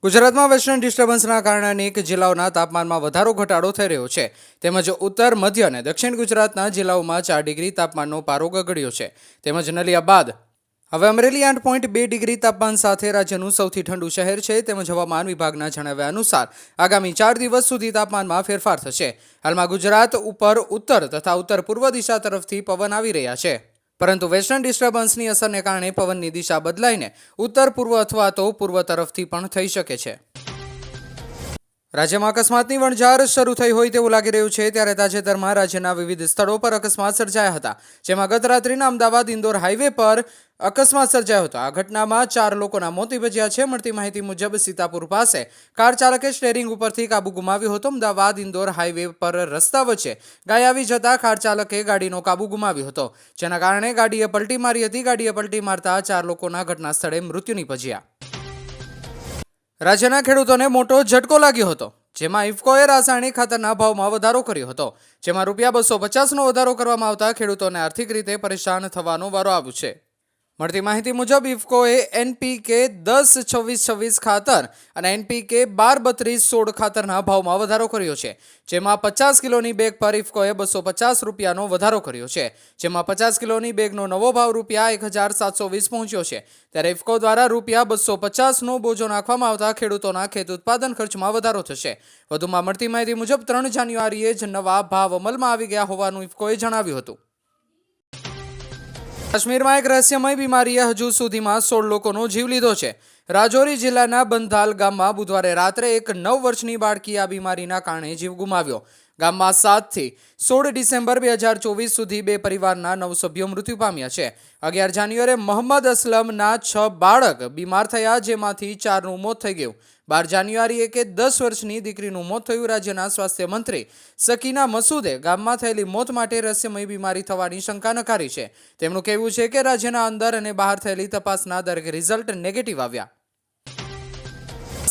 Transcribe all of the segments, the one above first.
ગુજરાતમાં વેસ્ટર્ન ડિસ્ટર્બન્સના કારણે અનેક જિલ્લાઓના તાપમાનમાં વધારો ઘટાડો થઈ રહ્યો છે. તેમજ ઉત્તર, મધ્ય અને દક્ષિણ ગુજરાતના જિલ્લાઓમાં 4 ડિગ્રી તાપમાનનો પારો ગગડ્યો છે. તેમજ નલિયા બાદ હવે અમરેલી 8.2 ડિગ્રી તાપમાન સાથે રાજ્યનું સૌથી ઠંડુ શહેર છે. તેમજ હવામાન વિભાગના જણાવ્યા અનુસાર આગામી 4 દિવસ સુધી તાપમાનમાં ફેરફાર થશે. હાલમાં ગુજરાત ઉપર ઉત્તર તથા ઉત્તર પૂર્વ દિશા તરફથી પવન આવી રહ્યા છે. પરંતુ વેસ્ટર્ન ડિસ્ટર્બન્સની અસરને કારણે પવનની દિશા બદલાઈને ઉત્તર પૂર્વ અથવા તો પૂર્વ તરફથી પણ થઈ શકે છે. રાજ્યમાં અકસ્માતની વણઝાર શરૂ થઈ હોય તેવું લાગી રહ્યું છે. ત્યારે તાજેતરમાં રાજ્યના વિવિધ સ્થળો પર અકસ્માત સર્જાયા હતા. જેમાં ગત રાત્રિના અમદાવાદ ઇન્દોર હાઈવે પર અકસ્માત સર્જાયો હતો. આ ઘટનામાં 4 લોકોના મોત નિપજ્યા છે. મળતી માહિતી મુજબ સીતાપુર પાસે કાર ચાલકે સ્ટેરિંગ ઉપરથી કાબુ ગુમાવ્યો હતો. અમદાવાદ ઇન્દોર હાઈવે પર રસ્તા વચ્ચે ગાય આવી જતા કાર ચાલકે ગાડીનો કાબુ ગુમાવ્યો હતો, જેના કારણે ગાડીએ પલટી મારી હતી. ગાડીએ પલટી મારતા 4 લોકોના ઘટના સ્થળે મૃત્યુ નિપજ્યા. રાજ્યના ખેડૂતોને મોટો ઝટકો લાગ્યો હતો. જેમાં ઇફકોએ રાસાયણિક ખાતરના ભાવમાં વધારો કર્યો હતો. જેમાં ₹250નો વધારો કરવામાં આવતા ખેડૂતોને આર્થિક રીતે પરેશાન થવાનો વારો આવ્યો છે. મળતી માહિતી મુજબ ઇફકોએ એનપીકે 10-26-26 ખાતર અને એનપીકે 12-32-16 ખાતરના ભાવમાં વધારો કર્યો છે. જેમાં 50 કિલોની બેગ પર ઇફકોએ ₹250નો વધારો કર્યો છે. જેમાં 50 કિલોની બેગનો નવો ભાવ ₹1720 પહોંચ્યો છે. ત્યારે ઇફકો દ્વારા ₹250નો બોજો નાખવામાં આવતા ખેડૂતોના ખેત ઉત્પાદન ખર્ચમાં વધારો થશે. વધુમાં મળતી માહિતી મુજબ 3 જાન્યુઆરીએ જ નવા ભાવ અમલમાં આવી ગયા હોવાનું ઇફકોએ જણાવ્યું હતું. કાશ્મીરમાં એક રહસ્યમય બીમારીએ હજુ સુધીમાં 16 લોકોનો જીવ લીધો છે. રાજૌરી જિલ્લાના બંધાલ ગામમાં બુધવારે રાત્રે એક 9 વર્ષની બાળકીએ આ બીમારીના કારણે જીવ ગુમાવ્યો. ગામમાં 7 થી 16 ડિસેમ્બર 2024 સુધી 2 પરિવારના 9 સભ્યો મૃત્યુ પામ્યા છે. 11 જાન્યુઆરીએ મોહમ્મદ અસલમના 6 બાળક બીમાર થયા, જેમાંથી 4નું મોત થઈ ગયું. 12 જાન્યુઆરીએ 10 વર્ષની દીકરીનું મોત થયું. રાજ્યના સ્વાસ્થ્ય મંત્રી સકીના મસૂદે ગામમાં થયેલી મોત માટે રહસ્યમય બીમારી થવાની શંકા નકારી છે. તેમનું કહેવું છે કે રાજ્યના અંદર અને બહાર થયેલી તપાસના દરેક રિઝલ્ટ નેગેટિવ આવ્યા.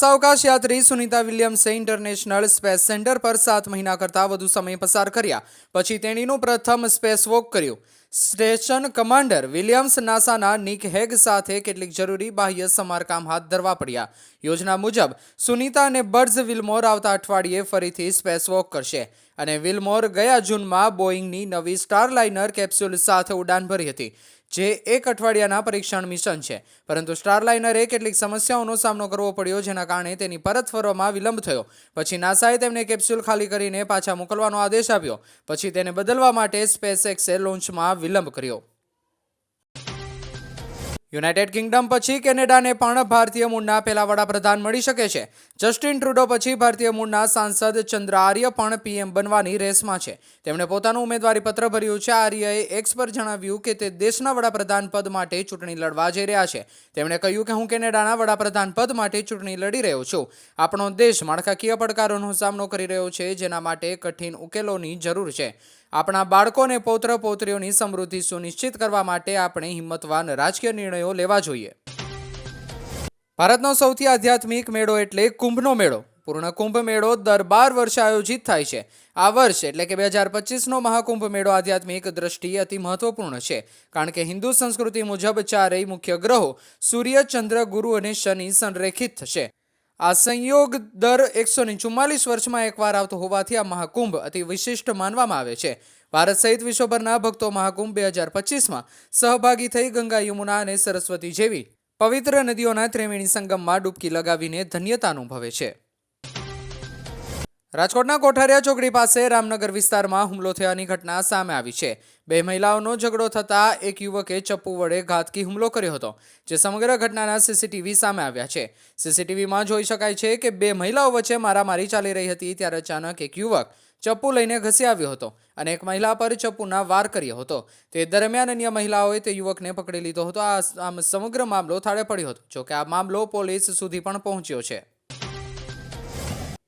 અવકાશ યાત્રી સુનિતા વિલિયમ્સે ઇન્ટરનેશનલ સ્પેસ સેન્ટર પર 7 મહિના કરતાં વધુ સમય પસાર કર્યા પછી તેણીનું પ્રથમ સ્પેસ વોક કર્યું. સ્ટેશન કમાન્ડર વિલિયમ્સ નાસાના નિક હેગ સાથે કેટલીક જરૂરી બાહ્ય સમારકામ હાથ ધરવા પડ્યા. યોજના મુજબ સુનિતા અને બર્ડ્સ વિલમોર આવતા અઠવાડિયે ફરીથી સ્પેસ વોક કરશે અને વિલમોર ગયા જૂનમાં બોઇંગની નવી સ્ટારલાઇનર કેપ્સ્યુલ સાથે ઉડાન ભરી હતી, જે 1 અઠવાડિયાના પરીક્ષણ મિશન છે. પરંતુ સ્ટારલાઇનરે કેટલીક સમસ્યાઓનો સામનો કરવો પડ્યો, જેના કારણે તેની પરત ફરવામાં વિલંબ થયો. પછી નાસાએ તેમને કેપ્સ્યુલ ખાલી કરીને પાછા મોકલવાનો આદેશ આપ્યો. પછી તેને બદલવા માટે સ્પેસએક્સે લોન્ચમાં વિલંબ કર્યો. યુનાઇટેડ કિંગડમ પછી કેનેડાને પણ ભારતીય મૂળના પહેલા વડાપ્રધાન મળી શકે છે. જસ્ટિન ટ્રુડો પછી ભારતીય મૂળના સાંસદ ચંદ્ર આર્ય પણ પીએમ બનવાની રેસમાં છે. તેમણે પોતાનું ઉમેદવારી પત્ર ભર્યું છે. આર્યએ એક્સ પર જણાવ્યું કે તે દેશના વડાપ્રધાન પદ માટે ચૂંટણી લડવા જઈ રહ્યા છે. તેમણે કહ્યું કે હું કેનેડાના વડાપ્રધાન પદ માટે ચૂંટણી લડી રહ્યો છું. આપણો દેશ માળખાકીય પડકારોનો સામનો કરી રહ્યો છે, જેના માટે કઠિન ઉકેલોની જરૂર છે. આપણા બાળકો અને પૌત્ર પૌત્રીઓની સમૃદ્ધિ સુનિશ્ચિત કરવા માટે આપણે હિંમતવાન રાજકીય નિર્ણયો લેવા જોઈએ. ભારતનો સૌથી આધ્યાત્મિક મેળો એટલે કુંભનો મેળો. પૂર્ણ કુંભ મેળો દર 12 વર્ષે આયોજિત થાય છે. આ વર્ષ એટલે કે 2025નો મહાકુંભ મેળો આધ્યાત્મિક દ્રષ્ટિએ અતિ મહત્વપૂર્ણ છે, કારણ કે હિન્દુ સંસ્કૃતિ મુજબ 4 મુખ્ય ગ્રહો સૂર્ય, ચંદ્ર, ગુરુ અને શનિ સંરેખિત થશે. આ સંયોગ દર 144 વર્ષમાં એકવાર આવતો હોવાથી આ મહાકુંભ અતિ વિશિષ્ટ માનવામાં આવે છે. ભારત સહિત વિશ્વભરના ભક્તો મહાકુંભ 2025માં સહભાગી થઈ ગંગા, યમુના અને સરસ્વતી જેવી પવિત્ર નદીઓના ત્રિવેણી સંગમમાં ડૂબકી લગાવીને ધન્યતા અનુભવે છે. રાજકોટના કોઠારિયા ચોકડી પાસે રામનગર વિસ્તારમાં હુમલો થયાની ઘટના સામે આવી છે. 2 મહિલાઓનો ઝઘડો થતાં એક યુવકે ચપ્પુ વડે ઘાતકી હુમલો કર્યો હતો, જે સમગ્ર ઘટનાના સીસીટીવી સામે આવ્યા છે. સીસીટીવીમાં જોઈ શકાય છે કે 2 મહિલાઓ વચ્ચે મારામારી ચાલી રહી હતી, ત્યારે અચાનક એક યુવક ચપ્પુ લઈને ઘસી આવ્યો હતો અને એક મહિલા પર ચપ્પુના વાર કર્યો હતો. તે દરમિયાન અન્ય મહિલાઓએ તે યુવકને પકડી લીધો હતો. આમ સમગ્ર મામલો થાળે પડ્યો હતો. જોકે આ મામલો પોલીસ સુધી પણ પહોંચ્યો છે.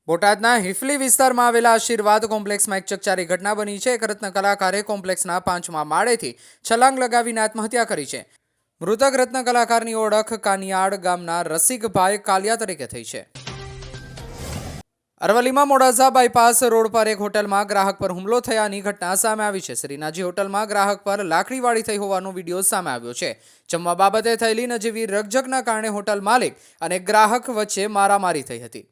બોટાદના હિફલી વિસ્તારમાં આવેલા આશીર્વાદ કોમ્પ્લેક્સમાં એક ચકચારી ઘટના બની છે. એક રત્ન કલાકારે કોમ્પ્લેક્સના 5મા માળેથી છલાંગ લગાવીને આત્મહત્યા કરી છે. મૃતક રત્ન કલાકારની ઓળખ કાનિયાડ ગામના રસિકભાઈ કાલિયા તરીકે થઈ છે. અરવલ્લીમાં મોડાસા બાયપાસ રોડ પર એક હોટલમાં ગ્રાહક પર હુમલો થયાની ઘટના સામે આવી છે. શ્રીનાજી હોટલમાં ગ્રાહક પર લાકડીવાળી થઈ હોવાનો વિડીયો સામે આવ્યો છે. જમવા બાબતે થયેલી નજીવી રકઝકના કારણે હોટલ માલિક અને ગ્રાહક વચ્ચે મારામારી થઈ હતી.